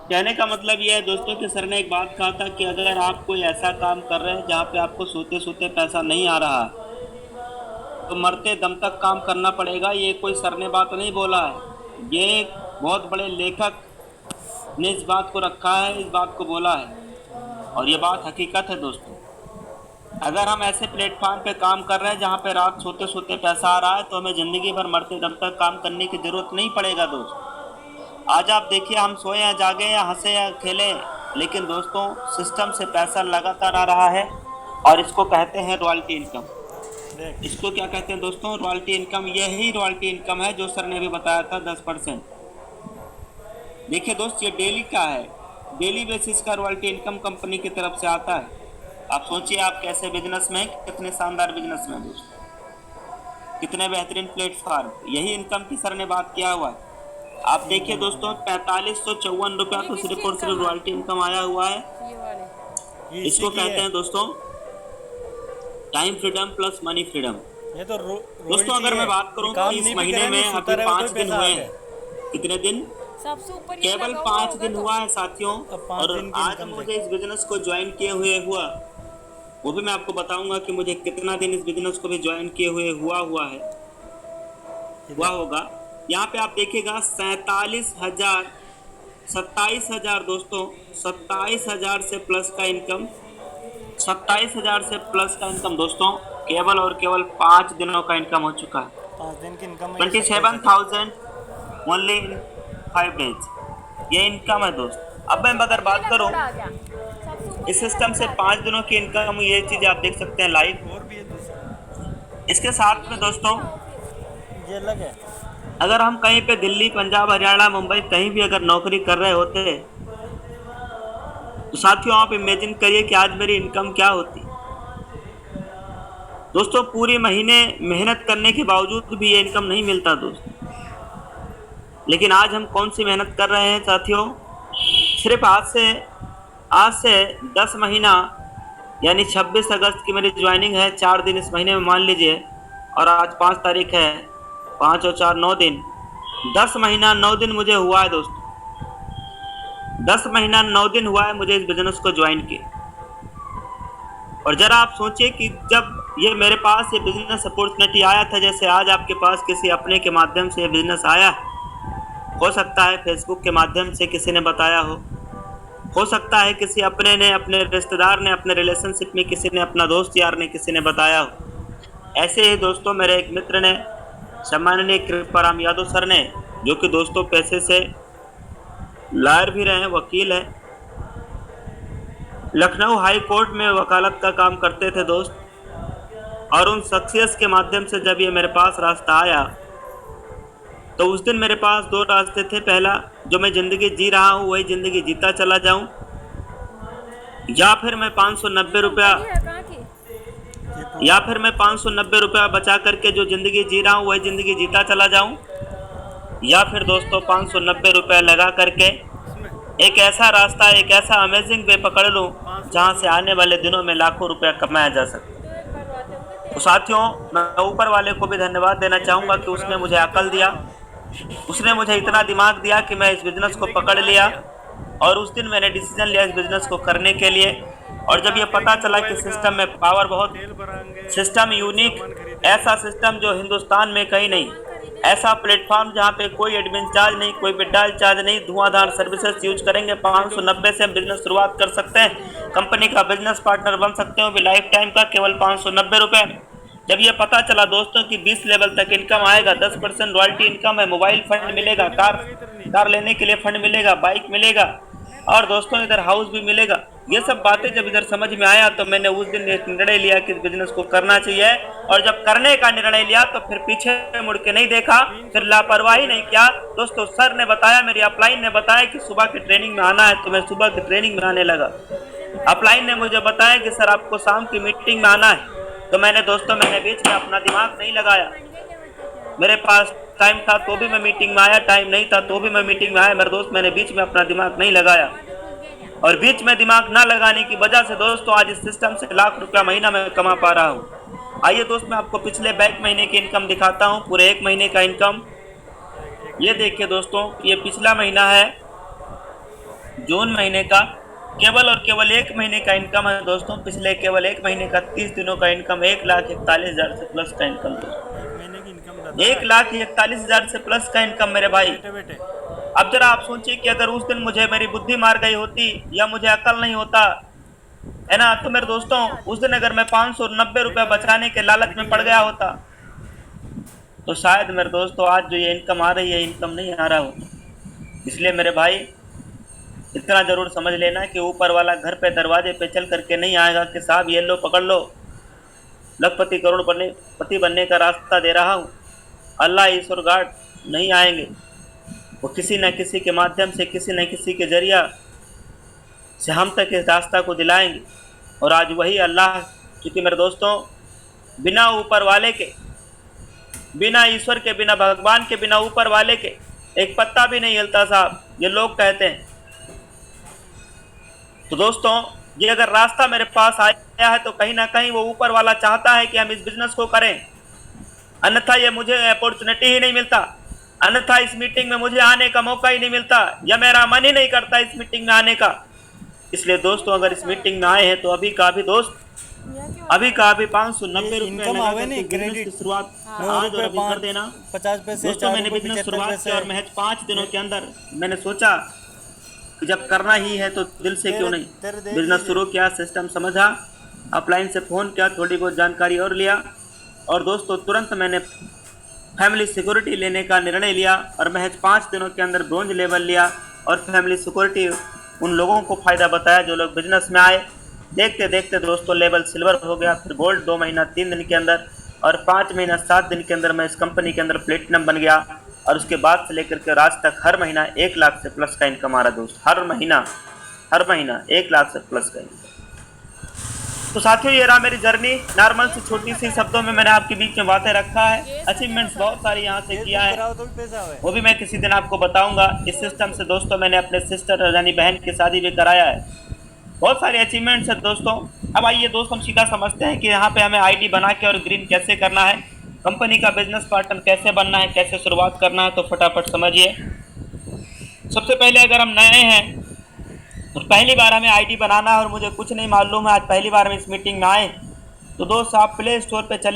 कहने का मतलब ये है दोस्तों कि सर ने एक बात कहा था कि अगर आप कोई ऐसा काम कर रहे हैं जहाँ पे आपको सोते सोते पैसा नहीं आ रहा है तो मरते दम तक काम करना पड़ेगा। ये कोई सर ने बात नहीं बोला है, ये एक बहुत बड़े लेखक ने इस बात को रखा है, इस बात को बोला है और ये बात हकीकत है दोस्तों। अगर हम ऐसे प्लेटफॉर्म पे काम कर रहे हैं जहाँ पे रात सोते सोते पैसा आ रहा है तो हमें जिंदगी भर मरते दम तक काम करने की जरूरत नहीं पड़ेगा दोस्त। आज आप देखिए, हम सोए या जागे या हंसे या खेले, लेकिन दोस्तों सिस्टम से पैसा लगातार आ रहा है और इसको कहते हैं रॉयल्टी इनकम। देख। इसको क्या कहते हैं दोस्तों? Royalty income. यही रॉयल्टी इनकम है जो सर ने भी बताया था 10%। देखिए दोस्त, ये डेली का है, डेली बेसिस का रॉयल्टी इनकम कंपनी की तरफ से आता है। आप सोचिए आप कैसे बिजनेस में, कितने शानदार बिजनेस में दोस्त, कितने बेहतरीन प्लेटफॉर्म, यही इनकम की सर ने बात किया हुआ है। आप देखिए दोस्तों, 4554 रुपया ये तो किसकी सिर्फ और सिर्फ इनकम है? रॉयल्टी इनकम आया हुआ है। ये वाले। ये इसी इसको की कहते है। हैं दोस्तों time freedom plus money freedom. ये तो दोस्तों रॉयल्टी अगर है। मैं बात ये करूं तो काम इस नहीं भी महीने करे, में नहीं सोता अभी रहेगा तो 5 ही दिन पैसा आ हुए गया। हैं। कितने दिन? सबसे ऊपर ये केवल लगा हुआ 5 होगा दिन तो। हुआ है साथियों। अब 5 और दिन की आज इनकम मुझे देख। इस बिजनेस को ज्वाइन किए हुए हुआ, वो भी मैं आपको बताऊंगा कि मुझे कितना दिन इस बिजनेस को भी ज्वाइन किए हुए हुआ है, ये हुआ देख। होगा। यहाँ पे आप देखिएगा 47,000, 27,000 दोस्तों, 27,000 से प्लस का इनकम, 27,000 से प्लस का इनकम दोस्तों केवल और केवल 5 दिनों का इनकम हो चुका है। 5 दिन की इनकम में ये 27,000। 27,000 ओनली इन 5 डेज, ये इनकम है दोस्त। अब मैं अगर ये बात ना करूं घोड़ा आ जा, सबसे ऊपर इस ये ना सिस्टम से घोड़ा आ जा। 5 दिनों की इनकम, ये चीज़ आप देख सकते हैं लाइव। और भी है दूसरा। इसके साथ में यही दोस्तों क्या ऑफिस? ये अलग है। अगर हम कहीं पे दिल्ली, पंजाब, हरियाणा, मुंबई कहीं भी अगर नौकरी कर रहे होते तो साथियों आप इमेजिन करिए कि आज मेरी इनकम क्या होती। दोस्तों पूरी महीने मेहनत करने के बावजूद भी ये इनकम नहीं मिलता दोस्त। लेकिन आज हम कौन सी मेहनत कर रहे हैं साथियों? सिर्फ आज से 10 महीना यानी 26 अगस्त की मेरी ज्वाइनिंग है। 4 दिन इस महीने में मान लीजिए, और आज 5 तारीख है, 5 और 4 9 दिन, 10 महीना 9 दिन मुझे हुआ है दोस्त। 10 महीना 9 दिन हुआ है मुझे इस बिजनेस को ज्वाइन किए। और जरा आप सोचिए कि जब ये मेरे पास ये बिजनेस अपॉर्चुनिटी आया था, जैसे आज आपके पास किसी अपने के माध्यम से ये बिजनेस आया, हो सकता है फेसबुक के माध्यम से किसी ने बताया हो सकता है किसी अपने ने, अपने रिश्तेदार ने, अपने रिलेशनशिप में किसी ने, अपना दोस्त यार ने, किसी ने बताया हो। ऐसे ही दोस्तों मेरे एक मित्र ने, सम्माननीय कृपाराम यादव सर ने, जो कि दोस्तों पैसे से लॉयर भी रहे हैं, वकील हैं, लखनऊ हाई कोर्ट में वकालत का काम करते थे दोस्त। और उन सक्सेस के माध्यम से जब ये मेरे पास रास्ता आया तो उस दिन मेरे पास 2 रास्ते थे। पहला, जो मैं ज़िंदगी जी रहा हूँ वही ज़िंदगी जीता चला जाऊँ, या फिर मैं 590 रुपया कंपनी है कहाँ की? या फिर मैं 590 रुपया बचा करके जो ज़िंदगी जी रहा हूँ वही ज़िंदगी जीता चला जाऊँ, या फिर दोस्तों 590 रुपया लगा करके एक ऐसा रास्ता, एक ऐसा अमेजिंग वे पकड़ लूँ जहाँ से आने वाले दिनों में लाखों रुपया कमाया जा सके। तो एक भरवाते होंगे तो तेल। साथियों मैं ऊपर वाले को भी धन्यवाद देना चाहूँगा कि उसने मुझे अकल दिया, उसने मुझे इतना दिमाग दिया कि मैं इस बिज़नेस को पकड़ लिया। और उस दिन मैंने डिसीजन लिया इस बिज़नेस को करने के लिए। और जब ये पता चला कि सिस्टम में पावर बहुत, सिस्टम यूनिक, ऐसा सिस्टम जो हिंदुस्तान में कहीं नहीं, ऐसा प्लेटफॉर्म जहाँ पे कोई एडमिन चार्ज नहीं, कोई विड्रॉल चार्ज नहीं, धुआंधार सर्विसेज यूज करेंगे, 590 से हम बिजनेस शुरुआत कर सकते हैं, कंपनी का बिजनेस पार्टनर बन सकते हो भी लाइफ टाइम का केवल 590 रुपये। जब ये पता चला दोस्तों कि 20 लेवल तक इनकम आएगा, 10% रॉयल्टी इनकम है, मोबाइल फंड मिलेगा, कार लेने के लिए फंड मिलेगा, बाइक मिलेगा, और दोस्तों इधर हाउस भी मिलेगा, ये सब बातें जब इधर समझ में आया तो मैंने उस दिन एक निर्णय लिया कि इस बिजनेस को करना चाहिए। और जब करने का निर्णय लिया तो फिर पीछे मुड़ के नहीं देखा, फिर लापरवाही नहीं किया दोस्तों। सर ने बताया, मेरी अपलाइन ने बताया कि सुबह की ट्रेनिंग में आना है, तो मैं सुबह की ट्रेनिंग में आने लगा। अपलाइन ने मुझे बताया कि सर आपको शाम की मीटिंग में आना है, तो मैंने बीच में अपना दिमाग नहीं लगाया। मेरे पास टाइम था तो भी मैं मीटिंग में आया, टाइम नहीं था तो भी मैं मीटिंग में आया मेरे दोस्त। मैंने बीच में अपना दिमाग नहीं लगाया, और बीच में दिमाग ना लगाने की वजह से दोस्तों आज इस सिस्टम से लाख रुपया महीना में कमा पा रहा हूँ। आइए दोस्त मैं आपको पिछले बैक महीने की इनकम दिखाता हूँ, पूरे 1 महीने का इनकम। ये देखिए दोस्तों, ये पिछला महीना है जून महीने का केवल और केवल 1 महीने का इनकम है दोस्तों। पिछले केवल 1 महीने का 30 दिनों का इनकम 1,41,000 से प्लस का इनकम दोस्तों। 1 महीने की इनकम रहता है 1,41,000 से प्लस का इनकम मेरे भाई। बैठे बैठे। अब जरा आप सोचिए कि अगर उस दिन मुझे मेरी बुद्धि मार गई होती या मुझे अकल नहीं होता, है ना, तो मेरे दोस्तों उस दिन अगर मैं 590 रुपये बचाने के लालच में पड़ गया होता तो शायद मेरे दोस्तों आज जो ये इनकम आ रही है इनकम नहीं आ रहा होता। इसलिए मेरे भाई इतना जरूर समझ लेना कि ऊपर वाला घर पे दरवाजे पे चल करके नहीं आएगा कि साहब ये लो पकड़ लो, लखपति करोड़पति बनने का रास्ता दे रहा हूँ। अल्लाह ईश्वर गाड नहीं आएंगे, वो किसी न किसी के माध्यम से किसी न किसी के जरिया से हम तक इस रास्ता को दिलाएंगे। और आज वही अल्लाह, क्योंकि मेरे दोस्तों बिना ऊपर वाले के, बिना ईश्वर के, बिना भगवान के, बिना ऊपर वाले के एक पत्ता भी नहीं हिलता साहब, ये लोग कहते हैं। तो दोस्तों ये अगर रास्ता मेरे पास आया है तो कहीं ना कहीं वो ऊपर वाला चाहता है कि हम इस बिजनेस को करें, अन्यथा ये मुझे अपॉर्चुनिटी ही नहीं मिलता, अन्यथा इस मीटिंग में मुझे आने का मौका ही नहीं मिलता, या मेरा मन ही नहीं करता इस मीटिंग में आने का। इसलिए दोस्तों अगर इस मीटिंग में आए हैं तो अभी का अभी दोस्त, अभी का अभी 590 रुपये इनकम लगा आवे करके नहीं, बिजनेस की क्रेडिट शुरुआत नौ आज और रुपये अभी कर देना 50 पैसे दोस्तों। 4 मैंने रुपये बिजनेस 75 शुरुआत की पैसे। और महज 5 दिनों के अंदर मैंने सोचा कि जब करना ही है तो दिल से क्यों नहीं। तेरे देख बिजनेस लीजिए। शुरू किया, सिस्टम समझा, अपलाइन से फ़ोन किया, थोड़ी बहुत जानकारी और लिया, और दोस्तों तुरंत मैंने फैमिली सिक्योरिटी लेने का निर्णय लिया और महज 5 दिनों के अंदर ब्रोंज लेवल लिया। और फैमिली सिक्योरिटी उन लोगों को फ़ायदा बताया जो लोग बिजनेस में आए। देखते देखते दोस्तों लेवल सिल्वर हो गया, फिर गोल्ड 2 महीना 3 दिन के अंदर, और 5 महीना 7 दिन के अंदर मैं इस कंपनी के अंदर प्लेटिनम बन गया। और उसके बाद से लेकर के आज तक हर महीना 1 लाख से प्लस का इनकम आ रहा है दोस्त, हर महीना 1 लाख से प्लस का इनकम। तो साथियों ये रहा मेरी जर्नी, नॉर्मल से छोटी सी शब्दों में मैंने आपके बीच में बातें रखा है। अचीवमेंट्स बहुत सारी यहाँ से किया है, कराओ तो भी पैसा आवे। वो भी मैं किसी दिन आपको बताऊंगा। इस सिस्टम से दोस्तों मैंने अपने सिस्टर यानी बहन की शादी भी कराया है। बहुत सारे अचीवमेंट्स है दोस्तों। अब आइए दोस्त हम सीधा समझते हैं कि यहाँ पे हमें आईडी बना के और ग्रीन कैसे करना है, कंपनी का बिजनेस पार्टनर कैसे बनना है, कैसे शुरुआत करना है। तो फटाफट समझिए। सबसे पहले अगर हम नए हैं तो पहली बार हमें आईडी बनाना है और मुझे कुछ नहीं मालूम है, आज पहली बार हम इस मीटिंग में आए, तो दोस्त आप प्ले स्टोर पे चले